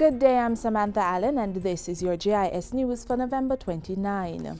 Good day, I'm Samantha Allen and this is your JIS News for November 29.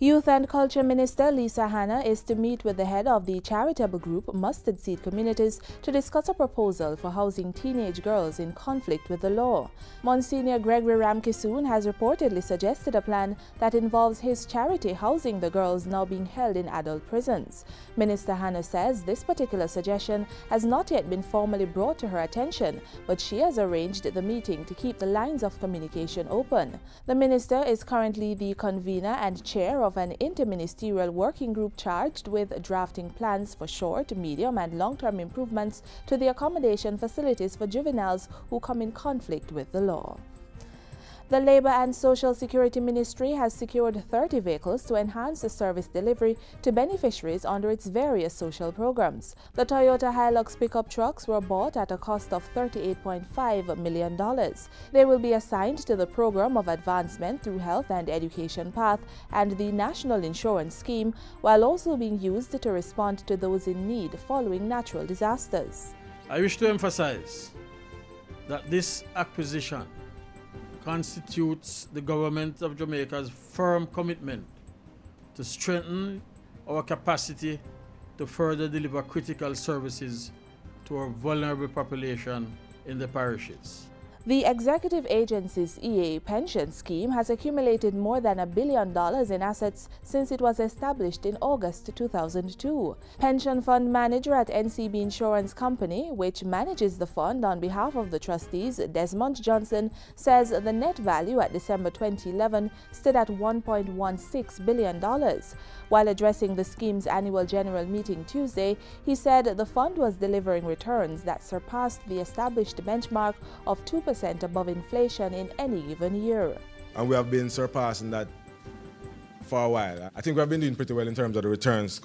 Youth and Culture Minister Lisa Hanna is to meet with the head of the charitable group Mustard Seed Communities to discuss a proposal for housing teenage girls in conflict with the law. Monsignor Gregory Ramkisoon has reportedly suggested a plan that involves his charity housing the girls now being held in adult prisons. Minister Hanna says this particular suggestion has not yet been formally brought to her attention, but she has arranged the meeting to keep the lines of communication open. The minister is currently the convener and chair of an interministerial working group charged with drafting plans for short, medium and long-term improvements to the accommodation facilities for juveniles who come in conflict with the law. The Labour and Social Security Ministry has secured 30 vehicles to enhance the service delivery to beneficiaries under its various social programs. The Toyota Hilux pickup trucks were bought at a cost of $38.5 million. They will be assigned to the Program of Advancement through Health and Education Path and the National Insurance Scheme, while also being used to respond to those in need following natural disasters. I wish to emphasize that this acquisition constitutes the government of Jamaica's firm commitment to strengthen our capacity to further deliver critical services to our vulnerable population in the parishes. The executive agency's EA pension scheme has accumulated more than $1 billion in assets since it was established in August 2002. Pension fund manager at NCB Insurance Company, which manages the fund on behalf of the trustees, Desmond Johnson, says the net value at December 2011 stood at $1.16 billion. While addressing the scheme's annual general meeting Tuesday, he said the fund was delivering returns that surpassed the established benchmark of 2% above inflation in any given year. And we have been surpassing that for a while. I think we have been doing pretty well in terms of the returns,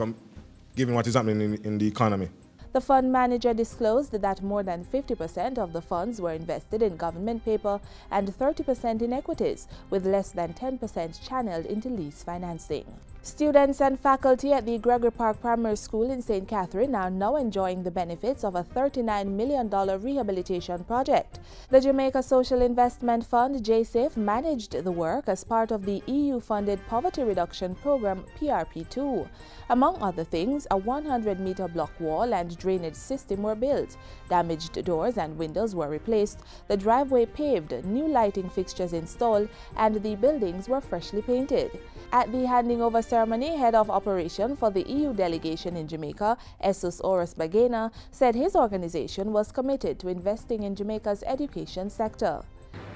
given what is happening in the economy. The fund manager disclosed that more than 50% of the funds were invested in government paper and 30% in equities, with less than 10% channeled into lease financing. Students and faculty at the Gregory Park Primary School in St. Catherine are now enjoying the benefits of a $39 million rehabilitation project. The Jamaica Social Investment Fund, JSIF, managed the work as part of the EU-funded Poverty Reduction Program PRP2. Among other things, a 100-meter block wall and drainage system were built, damaged doors and windows were replaced, the driveway paved, new lighting fixtures installed, and the buildings were freshly painted. At the handing over ceremony, head of operation for the EU delegation in Jamaica, Jesus Oros Bagena, said his organization was committed to investing in Jamaica's education sector.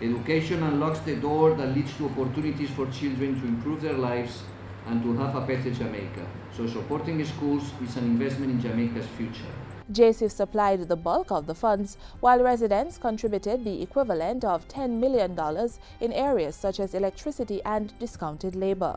Education unlocks the door that leads to opportunities for children to improve their lives and to have a better Jamaica. So supporting schools is an investment in Jamaica's future. JSIF supplied the bulk of the funds, while residents contributed the equivalent of $10 million in areas such as electricity and discounted labor.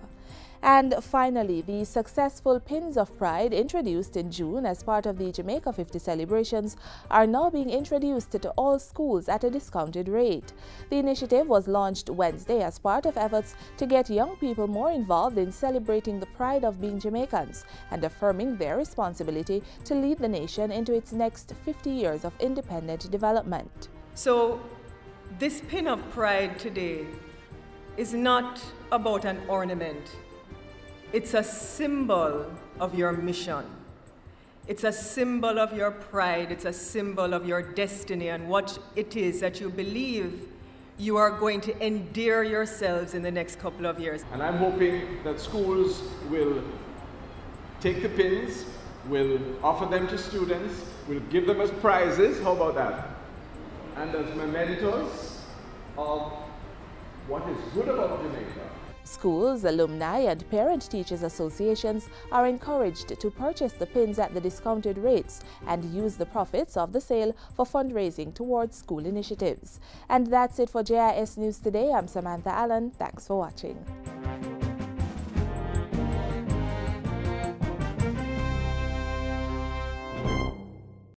And finally, the successful Pins of Pride introduced in June as part of the Jamaica 50 celebrations are now being introduced to all schools at a discounted rate. The initiative was launched Wednesday as part of efforts to get young people more involved in celebrating the pride of being Jamaicans and affirming their responsibility to lead the nation into its next 50 years of independent development. So, this Pin of Pride today is not about an ornament. It's a symbol of your mission. It's a symbol of your pride. It's a symbol of your destiny and what it is that you believe you are going to endear yourselves in the next couple of years. And I'm hoping that schools will take the pins, will offer them to students, will give them as prizes, how about that? And as mementos of what is good about Jamaica. Schools, alumni and parent-teachers associations are encouraged to purchase the pins at the discounted rates and use the profits of the sale for fundraising towards school initiatives. And that's it for JIS News Today. I'm Samantha Allen. Thanks for watching.